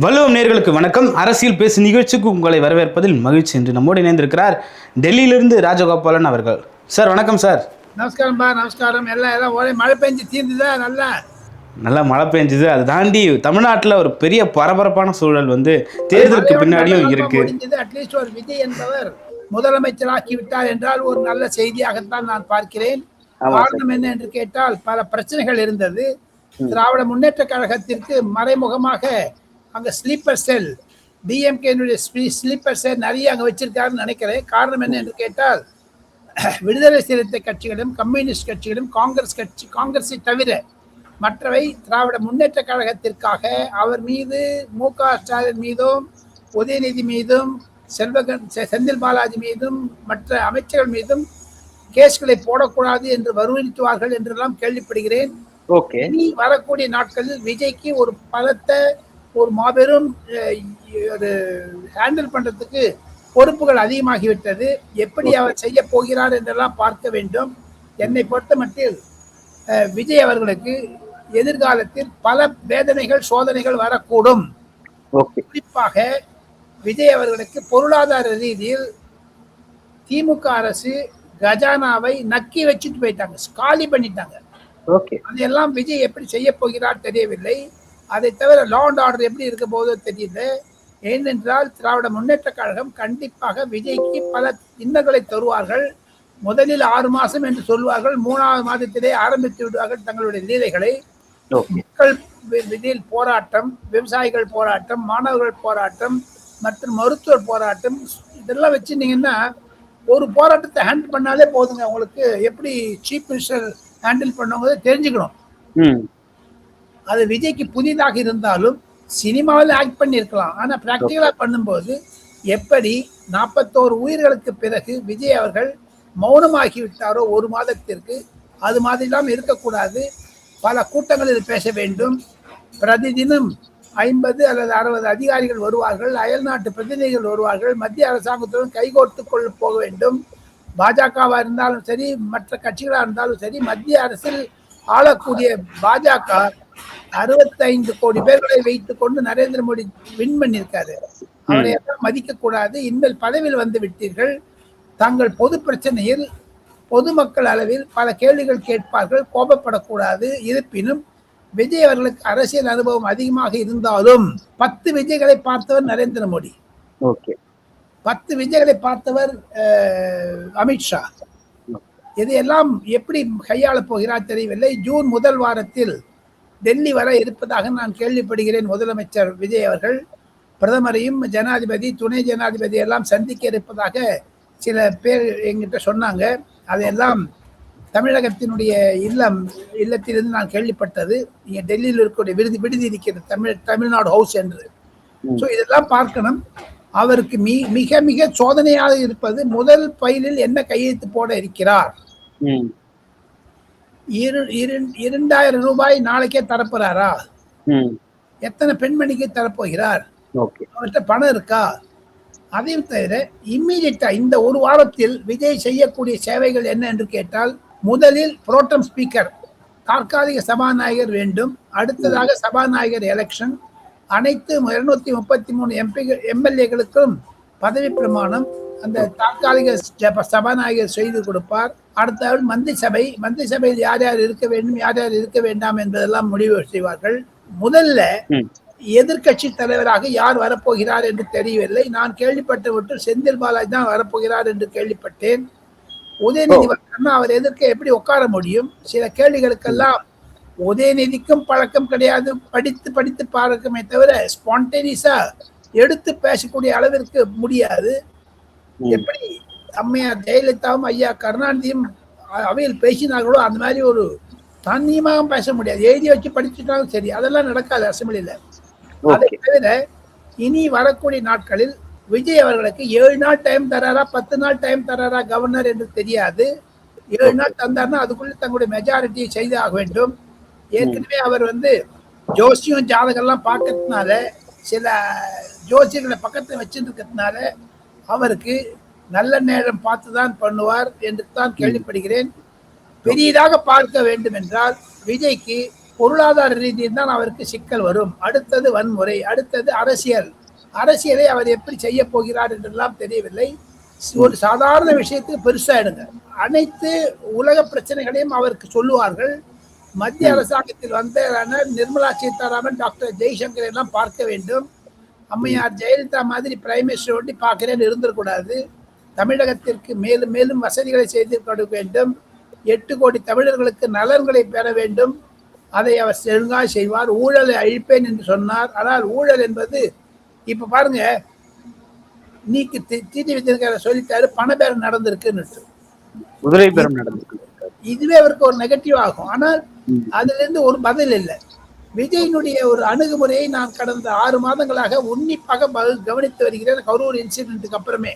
வள்ளுவம் நேர்களுக்கு வணக்கம். அரசியல் பேசு நிகழ்ச்சிக்கு உங்களை வரவேற்பதில் மகிழ்ச்சி. என்று நம்மோடு இணைந்திருக்கிறார் டெல்லியிலிருந்து ராஜகோபாலன் அவர்கள். சார் வணக்கம் சார். நமஸ்காரம்பா, நமஸ்காரம். எல்லாம் எல்லாம் ஒரே மழை பெஞ்சு தீர்ந்துதா? நல்லா மழை பெஞ்சுது. அது தாண்டி தமிழ்நாட்டில் ஒரு பெரிய பரபரப்பான சூழல் தேர்தலுக்கு பின்னாடியும் இருக்கு. அட்லீஸ்ட் ஒரு விஜய் என்பவர் முதலமைச்சராக்கி விட்டார் என்றால் ஒரு நல்ல செய்தியாகத்தான் நான் பார்க்கிறேன். காரணம் என்ன என்று கேட்டால் பல பிரச்சனைகள் இருந்தது. திராவிட முன்னேற்ற கழகத்திற்கு மறைமுகமாக அங்க ஸ்லீப்பர் செல், டிஎம்கே ஸ்லீப்பர் செல் நிறைய அங்க வச்சிருக்காருன்னு நினைக்கிறேன். காரணம் என்ன என்று கேட்டால் விடுதலை சிறுத்தை கட்சிகளும் கம்யூனிஸ்ட் கட்சிகளும் காங்கிரஸை தவிர மற்றவை திராவிட முன்னேற்ற கழகத்திற்காக அவர் மீது மு.க. ஸ்டாலின் மீதும் உதயநிதி மீதும் செந்தில் பாலாஜி மீதும் மற்ற அமைச்சர்கள் மீதும் கேஸ்களை போடக்கூடாது என்று வற்புறுத்துவார்கள் என்றெல்லாம் கேள்விப்படுகிறேன். இனி வரக்கூடிய நாட்களில் விஜய்க்கு ஒரு பலத்த ஒரு மாபெரும் ஒரு ஹேண்டில் பண்றதுக்கு பொறுப்புகள் அதிகமாகிவிட்டது. எப்படி அவர் செய்ய போகிறார் என்றெல்லாம் பார்க்க வேண்டும். என்னை பொறுத்த மட்டில் விஜய் அவர்களுக்கு எதிர்காலத்தில் பல வேதனைகள் சோதனைகள் வரக்கூடும். குறிப்பாக விஜய் அவர்களுக்கு பொருளாதார ரீதியில் திமுக அரசு கஜானாவை நக்கி வச்சுட்டு போயிட்டாங்க, காலி பண்ணிட்டாங்க. அதையெல்லாம் விஜய் எப்படி செய்ய போகிறார் தெரியவில்லை. அதை தவிர லா அண்ட் ஆர்டர் எப்படி இருக்க போதோ தெரியல. ஏனென்றால் திராவிட முன்னேற்ற கழகம் கண்டிப்பாக விஜய்க்கு பல இன்னல்களை தருவார்கள். முதலில் 6 மாசம் என்று சொல்வார்கள், 3வது மாதத்திலே ஆரம்பித்து விடுவார்கள் தங்களுடைய லீலைகளை. மக்கள் விதியில் போராட்டம், விவசாயிகள் போராட்டம், மாணவர்கள் போராட்டம் மற்றும் மருத்துவர் போராட்டம், இதெல்லாம் வச்சுருந்தீங்கன்னா ஒரு போராட்டத்தை ஹேண்டில் பண்ணாலே போதுங்க. உங்களுக்கு எப்படி சீஃப் மினிஸ்டர் ஹேண்டில் பண்ணவங்க தெரிஞ்சுக்கணும். அது விஜய்க்கு புதிதாக இருந்தாலும் சினிமாவில் ஆக்ட் பண்ணியிருக்கலாம். ஆனால் ப்ராக்டிக்கலாக பண்ணும்போது எப்படி 41 உயிர்களுக்கு பிறகு விஜய் அவர்கள் மௌனமாகி விட்டாரோ ஒரு மாதத்திற்கு, அது மாதிரிலாம் இருக்கக்கூடாது. பல கூட்டங்களில் பேச வேண்டும். பிரதிதினம் 50 அல்லது 60 அதிகாரிகள் வருவார்கள், அயல்நாட்டு பிரதிநிதிகள் வருவார்கள், மத்திய அரசாங்கத்துடன் கைகோர்த்து கொள்ள போக வேண்டும். பாஜகவாக இருந்தாலும் சரி, மற்ற கட்சிகளாக இருந்தாலும் சரி, மத்திய அரசில் ஆளக்கூடிய பாஜக 65 கோடி பேர்களை வைத்துக் கொண்டு நரேந்திர மோடி வின் பண்ணியிருக்காரு. அவரை எல்லாம் மதிக்க கூடாது. இனிமேல் பதவியில் வந்து விட்டீர்கள். தங்கள் பொது பிரச்சனையில் பொதுமக்கள் அளவில் பல கேள்விகள் கேட்பார்கள், கோபப்படக்கூடாது. இருப்பினும் விஜய் அவர்களுக்கு அரசியல் அனுபவம் அதிகமாக இருந்தாலும் 10 விஜய்களை பார்த்தவர் நரேந்திர மோடி, 10 விஜய்களை பார்த்தவர் அமித்ஷா. இதையெல்லாம் எப்படி கையாளப் போகிறார் தெரியவில்லை. ஜூன் முதல் வாரத்தில் டெல்லி வர இருப்பதாக நான் கேள்விப்படுகிறேன். முதலமைச்சர் விஜய் அவர்கள் பிரதமரையும் ஜனாதிபதி, துணை ஜனாதிபதி எல்லாம் சந்திக்க இருப்பதாக சில பேர் எங்கிட்ட சொன்னாங்க. அதையெல்லாம் தமிழகத்தினுடைய இல்லத்திலிருந்து நான் கேள்விப்பட்டது. இங்கே டெல்லியில் இருக்கக்கூடிய விடுதி இருக்கிறது, தமிழ்நாடு ஹவுஸ் என்று. ஸோ இதெல்லாம் பார்க்கணும். அவருக்கு மிக மிக சோதனையாக இருப்பது முதல் பைலில் என்ன கையெழுத்து போட இருக்கிறார். 2000 ரூபாய் நாளைக்கே தரப்போறாரா? எத்தனை பெண்மணிக்கு தரப்போகிறார்? அவர்கிட்ட பணம் இருக்கா? அதையும் தவிர இம்மீடியட்டா இந்த ஒரு வாரத்தில் விஜய் செய்யக்கூடிய சேவைகள் என்ன என்று கேட்டால், முதலில் புரோட்டம் ஸ்பீக்கர், தற்காலிக சபாநாயகர் வேண்டும். அடுத்ததாக சபாநாயகர் எலெக்ஷன். அனைத்து 233 எம்எல்ஏக்களுக்கும் பதவி பிரமாணம் அந்த தற்காலிக சபாநாயகர் செய்து கொடுப்பார். அடுத்த மந்திரி சபையில் யார் யார் இருக்க வேண்டும், யார் யார் இருக்க வேண்டாம் என்பதெல்லாம் முடிவு செய்வார்கள். முதல்ல எதிர்கட்சி தலைவராக யார் வரப்போகிறார் என்று தெரியவில்லை. நான் கேள்விப்பட்டு விட்டு செந்தில் பாலாஜி தான் வரப்போகிறார் என்று கேள்விப்பட்டேன். உதயநிதி வரணும்னா அவர் எதிர்க்க எப்படி உட்கார முடியும்? சில கேள்விகளுக்கெல்லாம் உதயநிதிக்கும் பழக்கம் கிடையாது, படித்து பழக்கமே தவிர ஸ்பான்டேனியஸா எடுத்து பேசக்கூடிய அளவிற்கு முடியாது. எப்படி அம்மையார் ஜெயலலிதாவும் ஐயா கருணாநிதியும் அவையில் பேசினார்களோ அந்த மாதிரி ஒரு தன்னியமாக பேச முடியாது. எழுதி வச்சு படிச்சுட்டாலும் சரி, அதெல்லாம் நடக்காது அசம்பிளில. அதை தவிர இனி வரக்கூடிய நாட்களில் விஜய் அவர்களுக்கு 7 நாள் டைம் தராரா, 10 நாள் டைம் தராரா கவர்னர் என்று தெரியாது. 7 நாள் தந்தார்னா அதுக்குள்ள தங்களுடைய மெஜாரிட்டியை செய்து ஆக வேண்டும். ஏற்கனவே அவர் ஜோசியம் ஜாதகம்லாம் பார்க்கறதுனால, சில ஜோசியர்களை பக்கத்தில் வச்சுருக்கிறதுனால அவருக்கு நல்ல நேரம் பார்த்துதான் பண்ணுவார் என்று தான் கேள்விப்படுகிறேன். பெரியதாக பார்க்க வேண்டும் என்றால் விஜய்க்கு பொருளாதார ரீதியில் தான் அவருக்கு சிக்கல் வரும். அடுத்தது வன்முறை, அடுத்தது அரசியல். அரசியலை அவர் எப்படி செய்ய போகிறார் என்றெல்லாம் தெரியவில்லை. ஒரு சாதாரண விஷயத்துக்கு பெருசா எடுங்க. அனைத்து உலக பிரச்சனைகளையும் அவருக்கு சொல்லுவார்கள். மத்திய அரசாங்கத்தில் வந்த நிர்மலா சீதாராமன், டாக்டர் ஜெய்சங்கர் எல்லாம் பார்க்க வேண்டும். அம்மையார் ஜெயலலிதா மாதிரி பிரைம் மினிஸ்டர் ஒட்டி பார்க்கிறேன்னு இருந்திருக்கூடாது. தமிழகத்திற்கு மேலும் மேலும் வசதிகளை செய்து கொடுக்க வேண்டும். 8 கோடி தமிழர்களுக்கு நலன்களை பெற வேண்டும். அதை அவர் ஒழுங்காக செய்வார். ஊழலை அழிப்பேன் என்று சொன்னார். ஆனால் ஊழல் என்பது இப்ப பாருங்க, நீக்கு டிடிவி தினகரன் சொல்லிட்டாரு பணபேரம் நடந்திருக்குன்னு. குதிரை பேரம் நடந்திருக்கு. இதுவே அவருக்கு ஒரு நெகட்டிவ் ஆகும். ஆனால் அதுல இருந்து ஒரு பதில் இல்லை. விஜயினுடைய ஒரு அணுகுமுறையை நான் கடந்த 6 மாதங்களாக உன்னிப்பாக கவனித்து வருகிறேன். கரூர் இன்சிடென்ட்டுக்கு அப்புறமே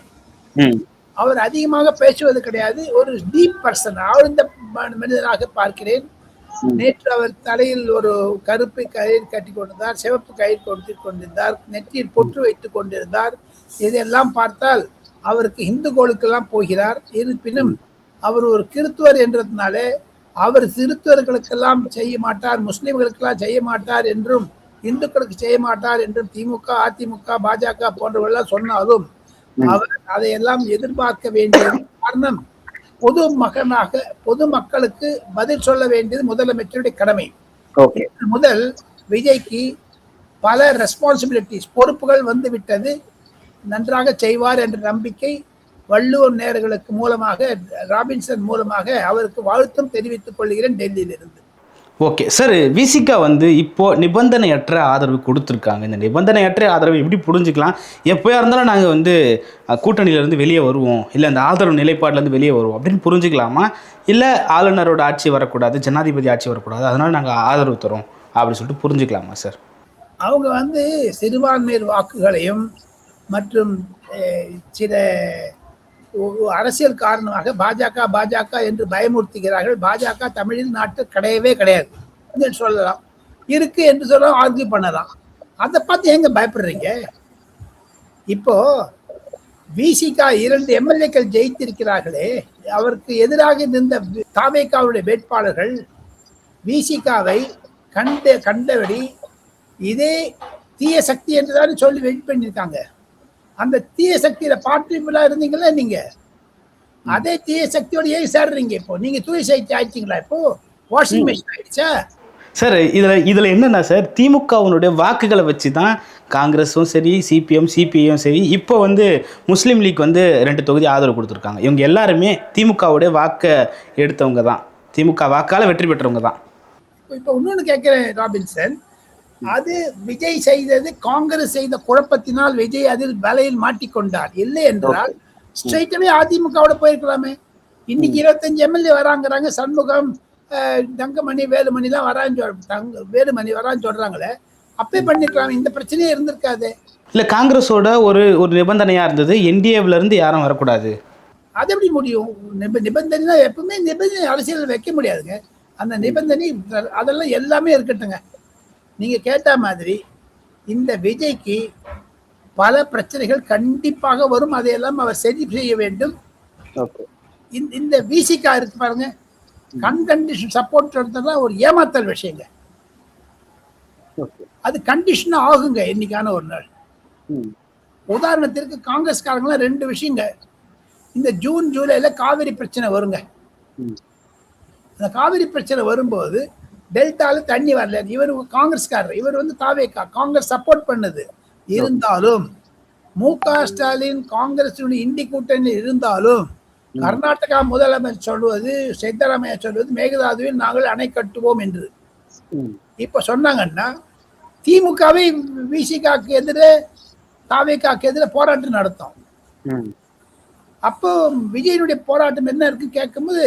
அவர் அதிகமாக பேசுவது கிடையாது. ஒரு டீப் பர்சன், ஆழ்ந்த மனிதனாக பார்க்கிறேன். நேற்று அவர் தலையில் ஒரு கருப்பு கயிறு கட்டி கொண்டிருந்தார், சிவப்பு கயிறு கொடுத்து கொண்டிருந்தார், நெற்றியில் பொற்று வைத்துக் கொண்டிருந்தார். இதெல்லாம் பார்த்தால் அவருக்கு இந்து கோளுக்கெல்லாம் போகிறார். இருப்பினும் அவர் ஒரு கிறிஸ்துவர் என்றதுனால அவர் கிறிஸ்துவர்களுக்கெல்லாம் செய்ய மாட்டார், முஸ்லிம்களுக்கெல்லாம் செய்ய மாட்டார் என்றும், இந்துக்களுக்கு செய்ய மாட்டார் என்றும் திமுக, அதிமுக, பாஜக போன்றவர்கள்லாம் சொன்னாலும் அவர் அதையெல்லாம் எதிர்பார்க்க வேண்டிய காரணம், பொதுமக்களுக்கு பதில் சொல்ல வேண்டியது முதலமைச்சருடைய கடமை. முதல் விஜய்க்கு பல ரெஸ்பான்சிபிலிட்டிஸ், பொறுப்புகள் வந்து விட்டது. நன்றாக செய்வார் என்ற நம்பிக்கை வள்ளுவர் நேயர்களுக்கு மூலமாக, ராபின்சன் மூலமாக அவருக்கு வாழ்த்தும் தெரிவித்துக் கொள்கிறேன் டெல்லியிலிருந்து. ஓகே சார், விசிகா வந்து இப்போ நிபந்தனையற்ற ஆதரவு கொடுத்துருக்காங்க. இந்த நிபந்தனையற்ற ஆதரவு எப்படி புரிஞ்சுக்கலாம்? எப்போயா இருந்தாலும் நாங்கள் வந்து கூட்டணியிலேருந்து வெளியே வருவோம், இல்லை அந்த ஆதரவு நிலைப்பாட்டிலேருந்து வெளியே வருவோம் அப்படின்னு புரிஞ்சுக்கலாமா? இல்லை ஆளுநரோட ஆட்சி வரக்கூடாது, ஜனாதிபதி ஆட்சி வரக்கூடாது, அதனால நாங்கள் ஆதரவு தரோம் அப்படின்னு சொல்லிட்டு புரிஞ்சுக்கலாமா சார்? அவங்க வந்து சிறுபான்மையர் வாக்குகளையும் மற்றும் சில அரசியல் காரணமாக பாஜக என்று பயமுறுத்துகிறார்கள். பாஜக தமிழில் நாட்டு கிடையவே கிடையாது சொல்லலாம், இருக்கு என்று சொல்லலாம், ஆர்கியூ பண்ணலாம். அதை பார்த்து எங்க பயப்படுறீங்க? இப்போ விசிகா 2 எம்எல்ஏக்கள் ஜெயித்திருக்கிறார்களே, அவருக்கு எதிராக இருந்த தாவேகாவுடைய வேட்பாளர்கள் விசிகாவை கண்டபடி இதே தீய சக்தி என்றுதான் சொல்லி வெயிட் பண்ணியிருக்காங்க. அந்த தீய சக்தியில பார்ட்டிபிளா இருந்தீங்களா நீங்க? அதே தீய சக்தியோட ஏன் சேர்றீங்க? இப்போ நீங்க தூய சக்தி ஆயிட்டீங்களா? இப்போ வாஷிங் மிஷின் ஆயிடுச்சா சார்? இதுல என்னன்னா சார், திமுகவுடைய வாக்குகளை வச்சு தான் காங்கிரஸும் சரி, சிபிஐயும் சரி, இப்போ வந்து முஸ்லீம் லீக் வந்து 2 தொகுதி ஆதரவு கொடுத்துருக்காங்க. இவங்க எல்லாருமே திமுகவுடைய வாக்கை எடுத்தவங்க தான், திமுக வாக்கால வெற்றி பெற்றவங்க தான். இப்போ இன்னொன்னு கேட்கிறேன் ராபின்சன், அது விஜய் செய்தது காங்கிரஸ் செய்த குழப்பத்தினால் விஜய் அதில் வலையில் மாட்டிக்கொண்டார். இல்லை என்றால் ஸ்ட்ரைட்டாவே அதிமுகவோட போயிருக்கலாமே. இன்னைக்கு 25 எம்எல்ஏ வராங்கிறாங்க. சண்முகம், தங்கமணி, வேலுமணி தான் வேலுமணி வரான்னு சொல்றாங்களே, அப்பே பண்ணிருக்கலாம், இந்த பிரச்சனையே இருந்திருக்காது. இல்ல, காங்கிரஸோட ஒரு நிபந்தனையா இருந்தது, என்டிஏல இருந்து யாரும் வரக்கூடாது. அது எப்படி முடியும்? நிபந்தனை எப்பவுமே நிபந்தனை அரசியல் வைக்க முடியாதுங்க. அந்த நிபந்தனை அதெல்லாம் எல்லாமே இருக்கட்டுங்க. நீங்க கேட்ட மாதிரி இந்த விஜய்க்கு பல பிரச்சனைகள் கண்டிப்பாக வரும். அதையெல்லாம் அவர் சரி செய்ய வேண்டும். இந்த விசிகா இருக்கு பாருங்க, கண்டிஷன் சப்போர்ட் எடுத்தா ஒரு ஏமாத்தல் விஷயங்க. அது கண்டிஷன் ஆகுங்க இன்னைக்கான ஒரு நாள். உதாரணத்திற்கு காங்கிரஸ்காரங்களாம் 2 விஷயங்க. இந்த ஜூன் ஜூலைல காவிரி பிரச்சனை வருங்க. அந்த காவிரி பிரச்சனை வரும்போது டெல்டால தண்ணி வரல. இவர் காங்கிரஸ்காரர், இவர் வந்து தாவேகா, காங்கிரஸ் சப்போர்ட் பண்ணுது. இருந்தாலும் மு.க. ஸ்டாலின் காங்கிரஸ் இந்தி கூட்டணியில் இருந்தாலும் கர்நாடகா முதலமைச்சர் சொல்வது, சித்தராமையா சொல்வது, மேகதாதுவில் நாங்கள் அணை கட்டுவோம் என்று இப்ப சொன்னாங்கன்னா, திமுகவை விசிகாக்கு எதிரே, தாவேகாக்கு எதிரே போராட்டம் நடத்தும். அப்போ விஜயனுடைய போராட்டம் என்ன இருக்கு கேட்கும்போது,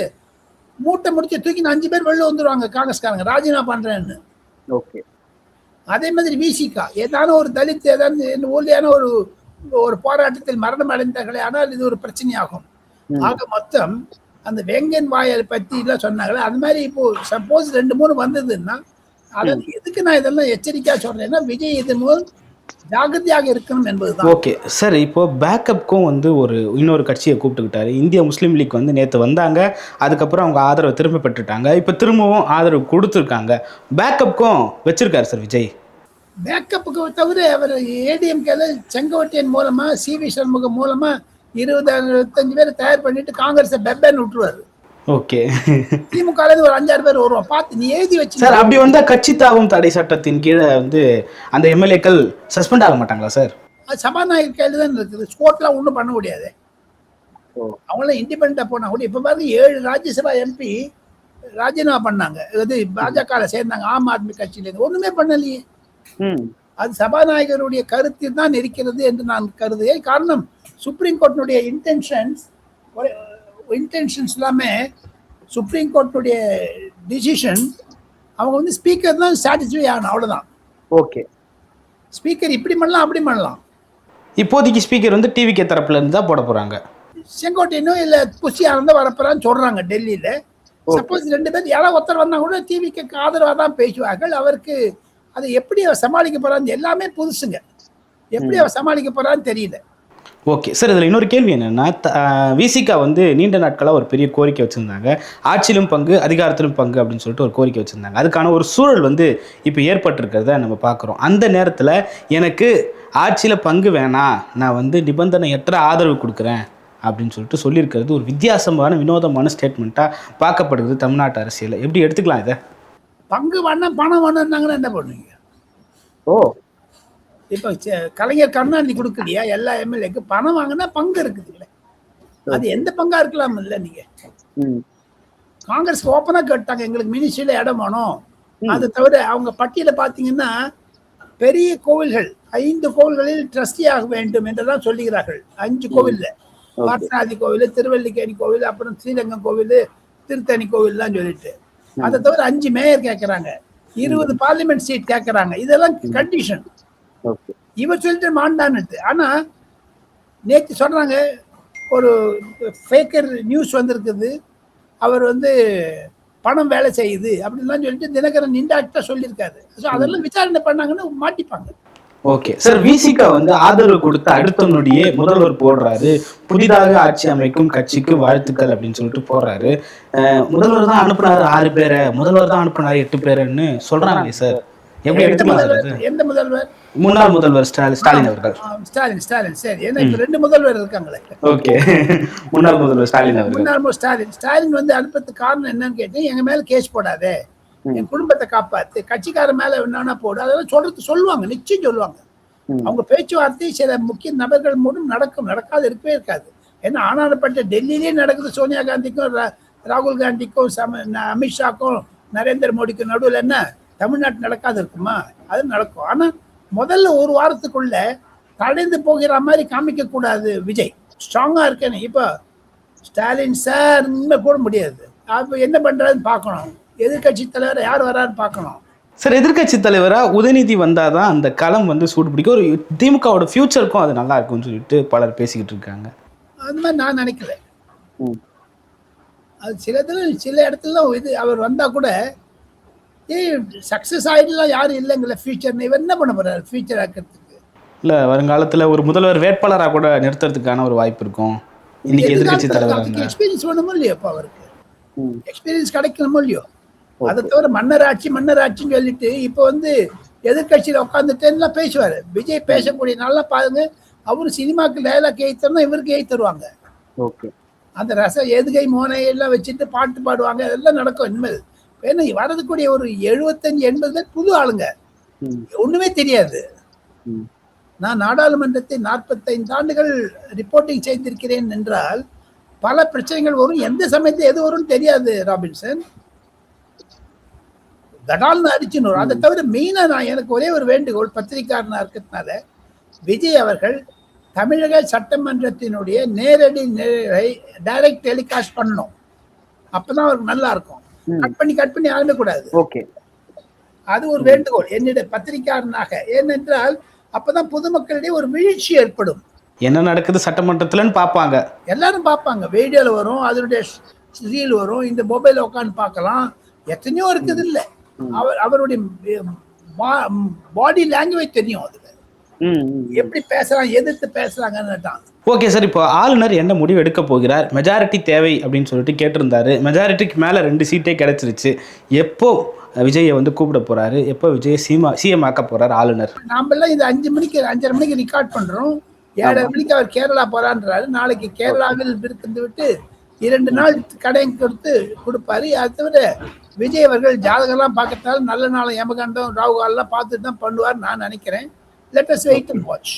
மூட்டை முடிச்சு தூக்கி 5 பேர் வெளில வந்துருவாங்க காங்கிரஸ்காரங்க, ராஜினாமா பண்றேன்னு. அதே மாதிரி விசிகா ஏதான ஒரு தலித், ஏதாவது ஊழியான ஒரு போராட்டத்தில் மரணம் அடைந்தார்களே, ஆனால் இது ஒரு பிரச்சனையாகும். ஆக மொத்தம் அந்த வெங்கன் வாயல் பத்தி எல்லாம் சொன்னாங்களே, அது மாதிரி இப்போ சப்போஸ் 2-3 வந்ததுன்னா, அதாவது எதுக்கு நான் இதெல்லாம் எச்சரிக்கையா சொல்றேன்னா, விஜய் இது மூலம் ஜாகிரதையாக இருக்கணும் என்பதுதான். ஓகே சார், இப்போ பேக்கப்புக்கும் வந்து இன்னொரு கட்சியை கூப்பிட்டுக்கிட்டாரு. இந்திய முஸ்லீம் லீக் வந்து நேற்று வந்தாங்க, அதுக்கப்புறம் அவங்க ஆதரவை திரும்ப பெற்றுட்டாங்க, இப்போ திரும்பவும் ஆதரவு கொடுத்துருக்காங்க. பேக்கப்புக்கும் வச்சிருக்காரு சார் விஜய். பேக்கப்புக்கு தவிர அவர் ஏடிஎம்கேல செங்கோட்டையன் மூலமா சிவி சண்முகம் மூலமா 20-25 பேர் தயார் பண்ணிட்டு காங்கிரஸை பெப்பேன்னு விட்டுருவாரு. ஓகே திமுக ஒரு 5-6 பேர் வருவோம் பார்த்து நீ எழுதி வச்சு சார். அப்படி வந்தா கட்சி தாவும் தடை சட்டத்தின் கீழே வந்து அந்த எம்எல்ஏக்கள் சஸ்பெண்ட் ஆக மாட்டாங்களா சார்? அது சபாநாயகர் கையில் தான் இருக்குது. ஸ்கோர்ட்லாம் ஒன்றும் பண்ண முடியாது. அவங்களாம் இண்டிபெண்டா போனா கூட இப்ப பாருங்க 7 ராஜ்யசபா எம்பி ராஜினாமா பண்ணாங்க. அது பாஜக சேர்ந்தாங்க, ஆம் ஆத்மி கட்சியில ஒண்ணுமே பண்ணலையே. அது சபாநாயகருடைய கருத்தில் தான் இருக்கிறது என்று நான் கருதுகிறேன். காரணம் சுப்ரீம் கோர்ட்டினுடைய இன்டென்ஷன்ஸ் எல்லாமே சுப்ரீம் கோர்ட்டினுடைய டிசிஷன் அவங்க வந்து ஸ்பீக்கர் தான் சாட்டிஸ்ஃபை ஆகணும், அவ்வளவுதான். ஓகே, ஸ்பீக்கர் இப்படி பண்ணலாம் அப்படி பண்ணலாம். இப்போதைக்கு ஸ்பீக்கர் வந்து டிவிகே தரப்புல இருந்து தான் போட போறாங்க. செங்கோட்டையனும் இல்ல புஷியா இருந்தா வரப்போறான்னு சொல்றாங்க டெல்லியில. சப்போஸ் 2 பேர் யாராவது ஒருத்தர் வந்தா கூட டிவிக்கு ஆதரவாக தான் பேசுவார்கள். அவருக்கு அதை எப்படி அவர் சமாளிக்க போறான்னு எல்லாமே புதுசுங்க. எப்படி அவர் சமாளிக்க போறான்னு தெரியல. ஓகே சார், இதில் இன்னொரு கேள்வி என்னென்னா, விசிகா வந்து நீண்ட நாட்களாக ஒரு பெரிய கோரிக்கை வச்சுருந்தாங்க. ஆட்சியிலும் பங்கு அதிகாரத்திலும் பங்கு அப்படின்னு சொல்லிட்டு ஒரு கோரிக்கை வச்சுருந்தாங்க. அதுக்கான ஒரு சூழல் வந்து இப்போ ஏற்பட்டிருக்கிறத நம்ம பார்க்குறோம். அந்த நேரத்தில் எனக்கு ஆட்சியில் பங்கு வேணாம், நான் வந்து நிபந்தனையற்ற ஆதரவு கொடுக்குறேன் அப்படின்னு சொல்லிட்டு சொல்லியிருக்கிறது ஒரு வித்தியாசமான வினோதமான ஸ்டேட்மெண்ட்டாக பார்க்கப்படுது தமிழ்நாட்டு அரசியலில். எப்படி எடுத்துக்கலாம் இதை? பங்கு வேணாம் பணம் வேணும்னாங்கன்னா என்ன பண்ணுவீங்க? இப்ப கலைஞர் கருணாநிதி கொடுக்கலையா எல்லா எம்எல்ஏக்கு? பணம் வாங்கினா பங்கு இருக்குதுல்ல, அது எந்த பங்கா இருக்கலாம் இல்ல. நீங்க காங்கிரஸ் ஓப்பனா கேட்டாங்க எங்களுக்கு மினிஸ்ட்ரியில இடம் வேணும். அது தவிர அவங்க பட்டியல பாத்தீங்கன்னா பெரிய கோவில்கள் 5 கோவில்களில் ட்ரஸ்டி ஆக வேண்டும் என்றுதான் சொல்லுகிறார்கள். 5 கோவில்ல பார்த்தநாதி கோவில், திருவல்லிக்கேணி கோவில், அப்புறம் ஸ்ரீரங்கம் கோவில், திருத்தணி கோவில்லாம் சொல்லிட்டு அதை தவிர 5 மேயர் கேட்கறாங்க, 20 பார்லிமெண்ட் சீட் கேட்கறாங்க. இதெல்லாம் கண்டிஷன். இவர் சொல்லிட்டு மாண்டான்னு. ஆனா நேற்று சொல்றாங்க ஒரு ஃபேக்கர் நியூஸ் வந்திருக்குது, அவர் வந்து பணம் வேலை செய்யுது அப்படின்லாம் சொல்லிட்டு தினகரன் இன்டாக்டா சொல்லியிருக்காரு. அதெல்லாம் விசாரணை பண்ணாங்கன்னு மாட்டிப்பாங்க. ஓகே சார், விசிகா வந்து ஆதரவு கொடுத்த அடுத்த நொடியே முதல்வர் போடுறாரு, புதிதாக ஆட்சி அமைக்கும் கட்சிக்கு வாழ்த்துக்கள் அப்படின்னு சொல்லிட்டு போடுறாரு. முதல்வர் தான் அனுப்புனாரு 6 பேரை, முதல்வர் தான் அனுப்புனாரு 8 பேருன்னு சொல்றாங்க சார். எப்படி எடுத்துக்கலாம்? எந்த முதல்வர்? முன்னாள் முதல்வர் ஸ்டாலின் அவர்கள். ஸ்டாலின் சரி, ஏன்னா இப்ப 2 முதல்வர் இருக்காங்களே. ஓகே, முன்னாள் முதல்வர் ஸ்டாலின் அவர்கள். முன்னாள் ஸ்டாலின் வந்து அனுப்புறதுக்கு காரணம் என்னன்னு கேட்டு, எங்க மேல கேஸ் போடாதே, என் குடும்பத்தை காப்பாத்து, கட்சிக்கார மேல என்னன்னா போடு, அதெல்லாம் சொல்லுவாங்க, நிச்சயம் சொல்லுவாங்க. அவங்க பேச்சுவார்த்தை சில முக்கிய நபர்கள் மூலம் நடக்காது இருக்கவே இருக்காது. ஏன்னா ஆனாடப்பட்ட டெல்லியிலே நடக்குது. சோனியா காந்திக்கும் ராகுல் காந்திக்கும் அமித்ஷாக்கும் நரேந்திர மோடிக்கும் நடுவில் என்ன தமிழ்நாட்டு நடக்காது இருக்குமா? அது நடக்கும். ஆனா முதல்ல ஒரு வாரத்துக்குள்ள தடைந்து போகிற மாதிரி காமிக்க கூடாது. விஜய் ஸ்ட்ராங்கா இருக்கேன்னு இப்ப ஸ்டாலின் சார் போட முடியாது. அப்ப என்ன பண்றாருன்னு பார்க்கணும். எதிர்கட்சி தலைவர் யார் வரான்னு பார்க்கணும். சார், எதிர்கட்சி தலைவரா உதயநிதி வந்தாதான் அந்த களம் வந்து சூடு பிடிக்கும், ஒரு திமுகவோட ஃபியூச்சருக்கும் அது நல்லா இருக்கும்னு சொல்லிட்டு பலர் பேசிக்கிட்டு இருக்காங்க. அந்த மாதிரி நான் நினைக்கல. அது சில இடத்துல இது அவர் வந்தா கூட சக்சஸ் ஆயிடலாம், யாரும் இல்லைங்கள ஃபியூச்சர். இவர் என்ன பண்ண போறாரு ஃபியூச்சர் ஆக்கிறதுக்கு? இல்ல, வருங்காலத்துல ஒரு முதல்வர் வேட்பாளராக கூட நிறுத்துறதுக்கான ஒரு வாய்ப்பு இருக்கும். இன்னைக்கு எதிர்கட்சி தலைவர் எக்ஸ்பீரியன்ஸ் வேணுமோ இல்லையோ? அப்ப அவருக்கு எக்ஸ்பீரியன்ஸ் கிடைக்கணுமோ இல்லையோ? அதை தவிர மன்னர் ஆட்சின்னு சொல்லிட்டு இப்ப வந்து எதிர்கட்சியில உட்காந்துட்டேன்னா பேசுவாரு. விஜய் பேசக்கூடிய நல்லா பாருங்க, அவரு சினிமாக்கு டைலாக் எழுத்தா இவருக்கு எழுதி தருவாங்க. அந்த எதுகை மோனை எல்லாம் வச்சுட்டு பாட்டு பாடுவாங்க, அதெல்லாம் நடக்கும் இனிமேல். ஏன்னா வரதுக்கூடிய ஒரு 75-80 பேர் புது ஆளுங்க, ஒண்ணுமே தெரியாது. நான் நாடாளுமன்றத்தை 45 ஆண்டுகள் ரிப்போர்ட்டிங் செய்திருக்கிறேன் என்றால் பல பிரச்சனைகள் வரும், எந்த சமயத்துல எது வரும்னு தெரியாது. ராபின்சன் தடால்னு அடிச்சுன்னு வரும். அதை தவிர மெயினா எனக்கு ஒரே ஒரு வேண்டுகோள், பத்திரிகையாளனா இருக்கிறதுனால விஜய் அவர்கள் தமிழக சட்டமன்றத்தினுடைய நேரடி டைரக்ட் டெலிகாஸ்ட் பண்ணணும். அப்பதான் அவருக்கு நல்லா இருக்கும். கட் பண்ணி ஆளவே கூடாது. அது ஒரு வேண்டுகோள் என்னுடைய பத்திரிகையாளனாக. ஏனென்றால் அப்பதான் பொதுமக்களிடையே ஒரு வீழ்ச்சி ஏற்படும். என்ன நடக்குது சட்டமன்றத்துலன்னு பார்ப்பாங்க, எல்லாரும் பார்ப்பாங்க. வீடியோல வரும், அதனுடைய ரீல் வரும், இந்த மொபைல் உட்காந்து பார்க்கலாம், எத்தனையோ இருக்குது. இல்ல அவருடைய பாடி லாங்குவேஜ் தெரியும் அதுல. எப்படி பேசுறான், எதிர்த்து பேசுறாங்கன்னுட்டான். ஓகே சார், இப்போ ஆளுநர் என்ன முடிவு எடுக்க போகிறார்? மெஜாரிட்டி தேவை அப்படின்னு சொல்லிட்டு கேட்டிருந்தாரு. மெஜாரிட்டிக்கு மேலே 2 சீட்டே கிடைச்சிருச்சு. எப்போ விஜயை வந்து கூப்பிட போறாரு? எப்போ விஜய் சிஎம் ஆக்க போறாரு ஆளுநர்? நாமெல்லாம் இது 5 மணிக்கு 5:30 மணிக்கு ரெக்கார்ட் பண்றோம். 7:30 மணிக்கு அவர் கேரளா போறான்றாரு. நாளைக்கு கேரளாவில் இருந்து விட்டு 2 நாள் கடை கொடுப்பாரு. அது தவிர விஜய் அவர்கள் ஜாதகம்லாம் பார்க்கறதால நல்ல நாள் யமகண்டம் ராகுகாலெல்லாம் பார்த்துட்டு தான் பண்ணுவார் நான் நினைக்கிறேன். Let us wait and watch.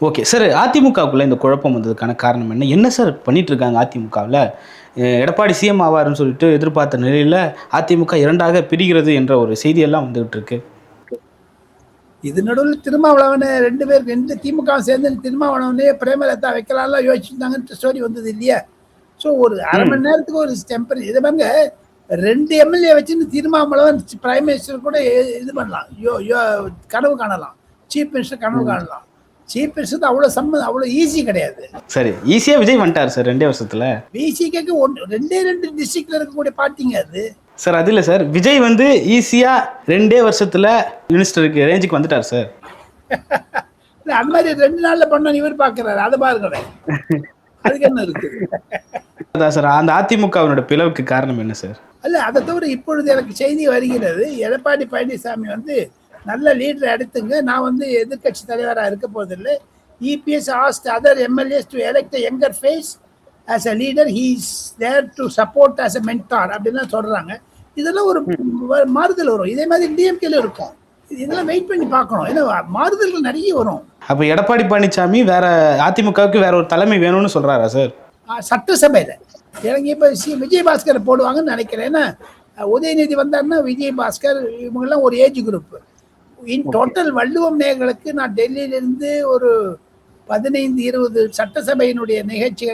Okay sir, அதிமுகவுக்குள்ள இந்த குழப்பம் வந்ததுக்கான காரணம் என்ன? என்ன சார் பண்ணிட்டு இருக்காங்க அதிமுகவில்? எடப்பாடி சிஎம் ஆவாருன்னு சொல்லிட்டு எதிர்பார்த்த நிலையில் அதிமுக 2ஆக பிரிகிறது என்ற ஒரு செய்தியெல்லாம் வந்துகிட்டு இருக்கு. இது நடுவில் திருமாவளவனை 2 திமுக சேர்ந்து திருமாவளவனே பிரேமலதா வைக்கலாம்லாம் யோசிச்சுருந்தாங்கன்னு ஸ்டோரி வந்தது இல்லையா? ஸோ ஒரு அரை மணி நேரத்துக்கு ஒரு டெம்பரரி இதை பாருங்க, 2 எம்எல்ஏ வச்சுன்னு திருமாவளவன் பிரைம் மினிஸ்டர் கூட இது பண்ணலாம், கனவு காணலாம். சீஃப் மினிஸ்டர் கனவு காணலாம். சீஃப் மினிஸ்டர் அவ்வளோ ஈஸி கிடையாது. சரி, ஈஸியாக விஜய் வந்துட்டார் சார் 2 வருஷத்துல. பிசிக்கு 2 டிஸ்ட்ரிக்ட்ல இருக்கக்கூடிய பார்ட்டிங்க அது சார். அது இல்லை சார், விஜய் வந்து ஈஸியாக 2 வருஷத்துல மினிஸ்டருக்கு ரேஞ்சுக்கு வந்துட்டார் சார். இல்லை, அந்த மாதிரி 2 நாள்ல பண்ண இவர் பார்க்குறாரு, அதை பாருங்க. அதுக்கு என்ன இருக்கு? அதான் சார், அந்த அதிமுகவினோட பிளவுக்கு காரணம் என்ன சார்? அல்ல, அதை தவிர இப்பொழுது எனக்கு செய்தி வருகிறது, எடப்பாடி பழனிசாமி வந்து நல்ல லீடரை எடுத்துங்க, நான் வந்து எதிர்கட்சி தலைவராக இருக்க போதில்லை. EPS asked other MLAs to elect a younger face as a leader. He is there to support as a mentor அப்படின்லாம் சொல்றாங்க. இதெல்லாம் ஒரு மாறுதல் வரும். இதே மாதிரி டிஎம்கேல இருக்கும். இதெல்லாம் வெயிட் பண்ணி பார்க்கணும். ஏன்னா மாறுதல்கள் நிறைய வரும். அப்போ எடப்பாடி பழனிசாமி வேற அதிமுகவுக்கு வேற ஒரு தலைமை வேணும்னு சொல்றாரா சார்? சட்டசபையில் எனக்கு இப்போ விஜயபாஸ்கரை போடுவாங்கன்னு நினைக்கிறேன். ஏன்னா உதயநிதி வந்தாருன்னா விஜயபாஸ்கர் இவங்கெல்லாம் ஒரு ஏஜ் குரூப். இன் டோட்டல் வள்ளுவம் நேயர்களுக்கு நான் டெல்லியிலிருந்து ஒரு 15-20 சட்டசபையினுடைய நிகழ்ச்சியை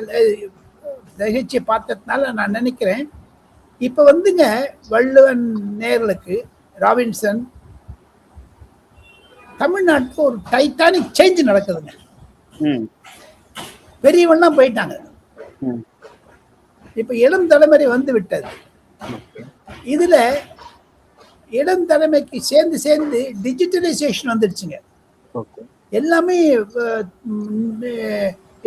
பார்த்ததுனால நான் நினைக்கிறேன், இப்போ வந்துங்க வள்ளுவன் நேயர்களுக்கு ராபின்சன் தமிழ்நாட்டுக்கு ஒரு டைட்டானிக் சேஞ்ச் நடக்குதுங்க. பெரியவன்லாம் போயிட்டாங்க, இப்ப இளம் தலைமுறை வந்து விட்டது. இதுல இளம் தலைமைக்கு சேர்ந்து டிஜிட்டலைசேஷன் வந்துடுச்சுங்க. எல்லாமே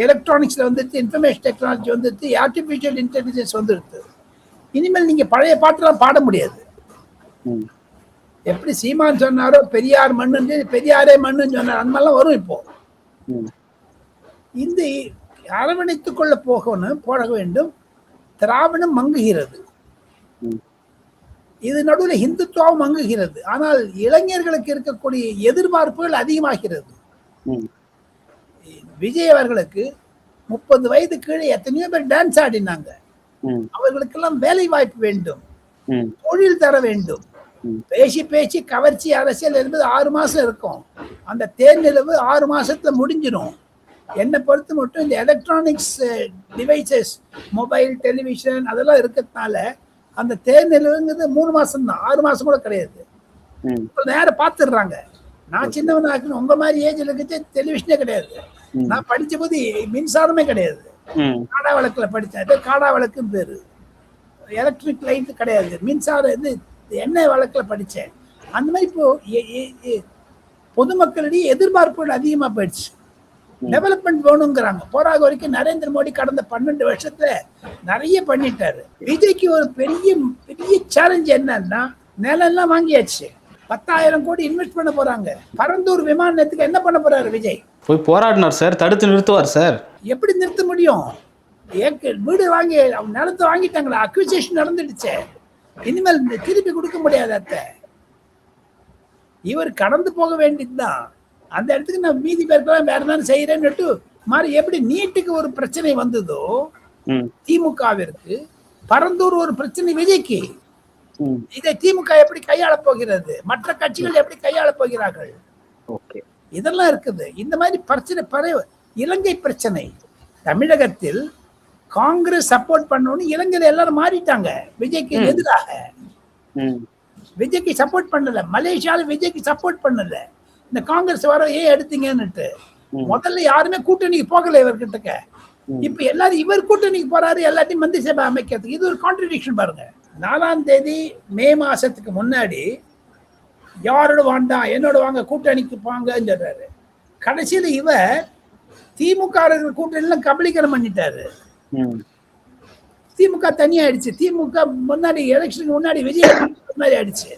எலக்ட்ரானிக்ஸ்ல வந்துடுச்சு, இன்ஃபர்மேஷன் டெக்னாலஜி வந்துடுச்சு, ஆர்டிஃபிஷியல் இன்டெலிஜென்ஸ் வந்துடுது. இனிமேல் நீங்க பழைய பாட்டெல்லாம் பாட முடியாது. எப்படி சீமான் சொன்னாரோ பெரியார் மண்ணு பெரியாரே மண்ணுன்னு சொன்னார், அந்த மாதிரிலாம் வரும். இப்போ இந்த அரவணைத்துக் கொள்ள போக வேண்டும். திராவிடம் மங்குகிறது, இது நடுவில் இந்துத்துவம் மங்குகிறது. ஆனால் இளைஞர்களுக்கு இருக்கக்கூடிய எதிர்பார்ப்புகள் அதிகமாகிறது. விஜய் அவர்களுக்கு 30 வயது கீழே எத்தனையோ பேர் டான்ஸ் ஆடினாங்க. அவர்களுக்கெல்லாம் வேலை வாய்ப்பு வேண்டும், தொழில் தர வேண்டும். பேசி கவர்ச்சி அரசியல் என்பது 6 மாசம் இருக்கும். அந்த தேர்நிலவு 6 மாசத்துல முடிஞ்சிடும். என்னை பொறுத்து மட்டும் இந்த எலக்ட்ரானிக்ஸ் டிவைசஸ், மொபைல், டெலிவிஷன் அதெல்லாம் இருக்கிறதுனால அந்த தேர்நிலவுங்கிறது 3 மாசம் தான், 6 மாசம் கூட கிடையாது. இப்போ நேரம் பார்த்துடுறாங்க. நான் சின்னவனாக்குன்னு உங்க மாதிரி ஏஜ்ல இருக்க டெலிவிஷனே கிடையாது. நான் படிச்ச போது மின்சாரமே கிடையாது. காடா விளக்குல படித்தேன், காடா விளக்குன்னு பேரு. எலக்ட்ரிக் லைட் கிடையாது, மின்சாரம் இது எண்ணெய் விளக்குல படித்தேன். அந்த மாதிரி இப்போ பொதுமக்களிடையே எதிர்பார்ப்புகள் அதிகமாக போயிடுச்சு. டெவலப்மெண்ட் வேணுங்கிறாங்க. போராக வரைக்கும் நரேந்திர மோடி கடந்த 12 வருஷத்துல நிறைய பண்ணிட்டாரு. விஜய்க்கு ஒரு பெரிய சேலஞ்ச் என்னன்னா, நிலம் வாங்கியாச்சு, 10,000 கோடி இன்வெஸ்ட் பண்ண போறாங்க. பரந்தூர் விமான நிலையத்துக்கு என்ன பண்ண போறாரு விஜய்? போய் போராடினார் சார், தடுத்து நிறுத்துவார் சார். எப்படி நிறுத்த முடியும்? வீடு வாங்கி நிலத்தை வாங்கிட்டாங்களா, அக்விசேஷன் நடந்துடுச்சு. இனிமேல் திருப்பி கொடுக்க முடியாது. அத்தை இவர் கடந்து போக வேண்டியதுதான். அந்த இடத்துக்கு நான் மீதி பேருக்கெல்லாம் வேற என்ன செய்யறேன்னு மாதிரி எப்படி நீட்டுக்கு ஒரு பிரச்சனை வந்ததோ திமுகவிற்கு, பரந்தூர் ஒரு பிரச்சனை விஜய்க்கு. இதை திமுக எப்படி கையாள போகிறது, மற்ற கட்சிகள் எப்படி கையாள போகிறார்கள், இதெல்லாம் இருக்குது. இந்த மாதிரி பிரச்சனை இலங்கை பிரச்சனை. தமிழகத்தில் காங்கிரஸ் சப்போர்ட் பண்ணணும்னு இலங்கையில எல்லாரும் மாறிட்டாங்க. விஜய்க்கு எதிராக விஜய்க்கு சப்போர்ட் பண்ணல. மலேசியால விஜய்க்கு சப்போர்ட் பண்ணல. இந்த காங்கிரஸ் வர ஏன் எடுத்தீங்கன்னுட்டு முதல்ல யாருமே கூட்டணிக்கு போகல இவர்கிட்ட. இப்ப எல்லாரும் இவர் கூட்டணிக்கு போறாரு, எல்லாத்தையும் மந்திரி சபை அமைக்கிறதுக்கு. இது ஒரு கான்ட்ரடிக்ஷன் பாருங்க. 4ஆம் தேதி மே மாசத்துக்கு முன்னாடி யாரோட வேண்டாம் என்னோட வாங்க கூட்டணிக்கு போங்கன்னு சொல்றாரு. கடைசியில இவர் திமுக கூட்டணியெல்லாம் கபலீகரம் பண்ணிட்டாரு. ம். திமுக தனியா ஆயிடுச்சு. திமுக முன்னாடி எலெக்ஷனுக்கு முன்னாடி விஜய் மாதிரி ஆயிடுச்சு.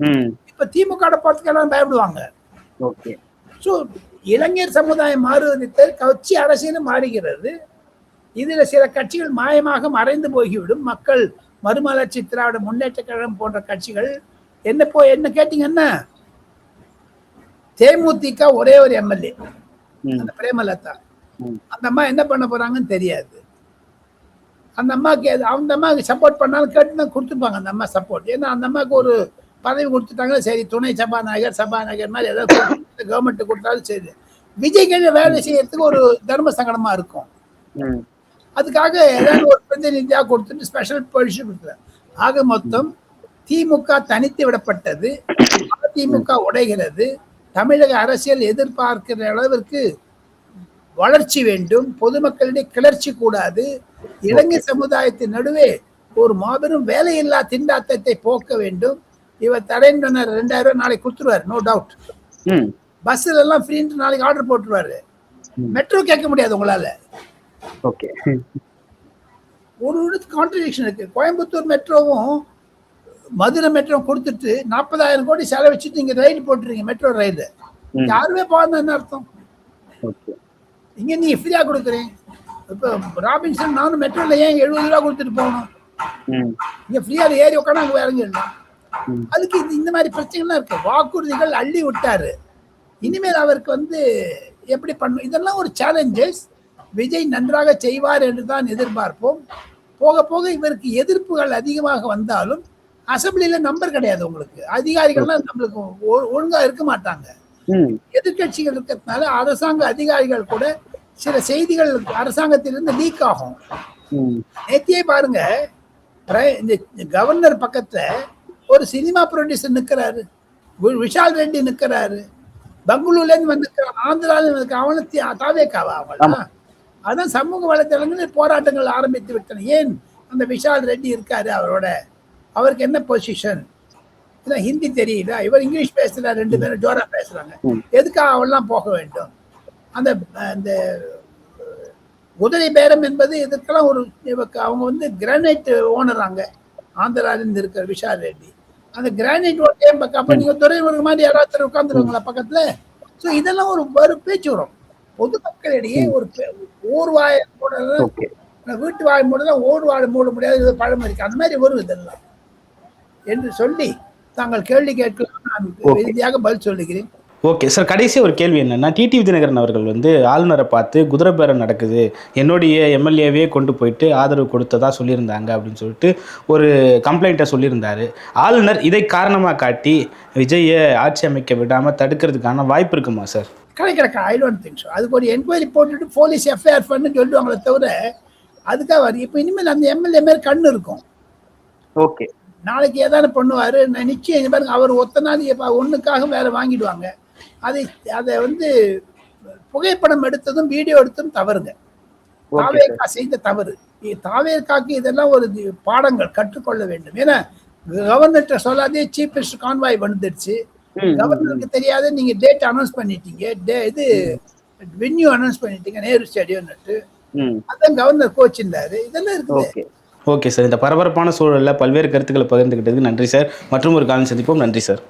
ம். இப்ப திமுக பார்த்துக்கு எல்லாம் பயப்படுவாங்க. ஓகே. ஸோ இளைஞர் சமுதாயம் மாறுவதை கட்சி அரசியலும் மாறுகிறது. இதுல சில கட்சிகள் மாயமாக மறைந்து போய்விடும். மக்கள் மறுமலர்ச்சி திராவிட முன்னேற்ற கழகம் போன்ற கட்சிகள் என்ன கேட்டீங்கன்னா, தேமுதிக ஒரே ஒரு எம்எல்ஏ அந்த பிரேமலதா, அந்த அம்மா என்ன பண்ண போறாங்கன்னு தெரியாது. அந்த அம்மாவுக்கு சப்போர்ட் பண்ணாலும் கேட்டு தான் கொடுத்துருப்பாங்க அந்த அம்மா சப்போர்ட். ஏன்னா அந்த அம்மாவுக்கு ஒரு பதவி கொடுத்துட்டாங்கன்னா சரி, துணை சபாநாயகர் மாதிரி ஏதாவது கவர்மெண்ட் கொடுத்தாலும் சரி. விஜய்க்கு வேலை செய்யறதுக்கு ஒரு தர்ம சங்கடமா இருக்கும். அதுக்காக ஏதாவது ஒரு பிரதிநிதியாக கொடுத்துட்டு ஸ்பெஷல் பொசிஷன் கொடுத்துருக்காங்க. ஆக மொத்தம் திமுக தனித்து விடப்பட்டது, அதிமுக உடைகிறது. தமிழக அரசியல் எதிர்பார்க்கிற அளவிற்கு வளர்ச்சி வேண்டும், பொதுமக்களிடையே கிளர்ச்சி கூடாது. இளைஞர் சமுதாயத்தின் நடுவே ஒரு மாபெரும் வேலையில்லா திண்டாட்டத்தை போக்க வேண்டும். இவர் தரேன்னு 2000 நாளைக்கு கொடுத்துருவாரு, நோ டவுட். பஸ்ல எல்லாம் ஃப்ரீன்ட்டு நாளைக்கு ஆர்டர் போட்டுருவாரு. மெட்ரோ கேட்க முடியாது உங்களால. ஓகே. ஒரு கான்ட்ரடிக்ஷன் இருக்கு. கோயம்புத்தூர் மெட்ரோவும் மதுரை மெட்ரோ கொடுத்துட்டு 40,000 கோடி செலவச்சுட்டு நீங்க ரயில் போட்டுறீங்க, மெட்ரோ ரயில். யாருமே போகாத என்ன அர்த்தம்? இங்க நீ ஃப்ரீயா கொடுக்குறேன். இப்ப ராபின்சன் நானும் மெட்ரோல ஏன் 70 ரூபா கொடுத்துட்டு போகணும்? இங்க ஃப்ரீயா ஏறி உட்காந்து அங்க இறங்கிடலாம். அதுக்கு இந்த மாதிரி பிரச்சனைலாம் இருக்கு. வாக்குறுதிகள் அள்ளி விட்டாரு. இனிமேல் அவருக்கு எப்படி பண்ணும்? இதெல்லாம் ஒரு சேலஞ்சஸ். விஜய் நன்றாக செய்வார் என்று தான் எதிர்பார்ப்போம். போக போக இவருக்கு எதிர்ப்புகள் அதிகமாக வந்தாலும் அசம்பிளில நம்பர் கிடையாது. உங்களுக்கு அதிகாரிகள்லாம் நம்மளுக்கு ஒழுங்கா இருக்க மாட்டாங்க. எதிர்கட்சிகள் இருக்கிறதுனால அரசாங்க அதிகாரிகள் கூட சில செய்திகள் அரசாங்கத்திலிருந்து லீக் ஆகும். நேத்தியே பாருங்க, இந்த கவர்னர் பக்கத்துல ஒரு சினிமா ப்ரொடியூசர் நிக்கிறாரு, விஷால் ரெட்டி நிக்கிறாரு, பெங்களூர்ல இருந்து வந்து ஆந்திரால இருந்து அவனை தாவேக்காவா அவங்களா? அதான் சமூக வலைதளங்களில் போராட்டங்கள் ஆரம்பித்து விட்டன. ஏன் அந்த விஷால் ரெட்டி இருக்காரு, அவருக்கு என்ன பொசிஷன்? ஹிந்தி தெரியல, இவர் இங்கிலீஷ் பேசுறாரு, 2 பேரும் ஜோரா பேசுறாங்க. எதுக்காக அவெல்லாம் போக வேண்டும்? அந்த குதிரை பேரம் என்பது இதுக்கெல்லாம் அவங்க கிரானைட் ஓனர் அங்க ஆந்திராவிலிருந்து இருக்கிற விஷால் ரெட்டி. அந்த கிரானைட் ஓட்டையும் அப்ப நீங்க துறைமுருக மாதிரி யாராவது உட்காந்துருவாங்களா பக்கத்துல? ஸோ இதெல்லாம் ஒரு பேச்சு வரும். பொதுமக்களிடையே ஒரு ஊர்வாய மூடல, வீட்டு வாய் மூடலாம், ஓர் வாழ மூட முடியாது பழம் இருக்கு. அந்த மாதிரி வரும் இதெல்லாம் என்று சொல்லி தாங்கள் கேள்வி கேட்கலாம். நான் இறுதியாக பதில் சொல்லுகிறேன். ஓகே சார், கடைசி ஒரு கேள்வி என்னன்னா, டிடிவி தினகரன் அவர்கள் ஆளுநரை பார்த்து குதிரை பேரம் நடக்குது, என்னுடைய எம்எல்ஏவே கொண்டு போயிட்டு ஆதரவு கொடுத்ததா சொல்லியிருந்தாங்க அப்படின்னு சொல்லிட்டு ஒரு கம்ப்ளைண்ட்டை சொல்லியிருந்தாரு. ஆளுநர் இதை காரணமாக காட்டி விஜயை ஆட்சி அமைக்க விடாமல் தடுக்கிறதுக்கான வாய்ப்பு இருக்குமா சார்? கிடைக்கிறக்கா, ஐ டோன்ட் திங்க் ஸோ. அதுக்கு ஒரு என்கொயரி போட்டுட்டு போலீஸ் எஃப்ஐஆர் பண்ணு சொல்லுவாங்களே தவிர அதுக்காக இப்போ இனிமேல் அந்த எம்எல்ஏ மேலே கண்ணு இருக்கும். ஓகே, நாளைக்கு ஏதாவது பண்ணுவாரு, நிச்சயம் பாருங்க, அவர் ஒத்த நாள் ஒண்ணுக்காக வேற வாங்கிடுவாங்க. அதை புகைப்படம் எடுத்ததும் வீடியோ எடுத்ததும் தவறுங்க. தாவேக்கா செய்த தவறு. தாவேக்காக்கு இதெல்லாம் ஒரு பாடங்கள் கற்றுக்கொள்ள வேண்டும். ஏன்னா கவர்னர்கிட்ட சொல்லாதே சீஃப் மினிஸ்டர் கான்வாய் வந்துடுச்சு. கவர்னருக்கு தெரியாத நீங்க டேட் அனௌன்ஸ் பண்ணிட்டீங்க, இது வென்யூ அனௌன்ஸ் பண்ணிட்டீங்க, நேரு ஸ்டேடியம். அதான் கவர்னர் கோச்சிருந்தாரு. இதெல்லாம் இருக்குது. ஓகே சார், இந்த பரபரப்பான சூழலில் பல்வேறு கருத்துக்களை பகிர்ந்துக்கிட்டதுக்கு நன்றி சார். மற்றும் ஒரு காலம் சந்திப்போம். நன்றி சார்.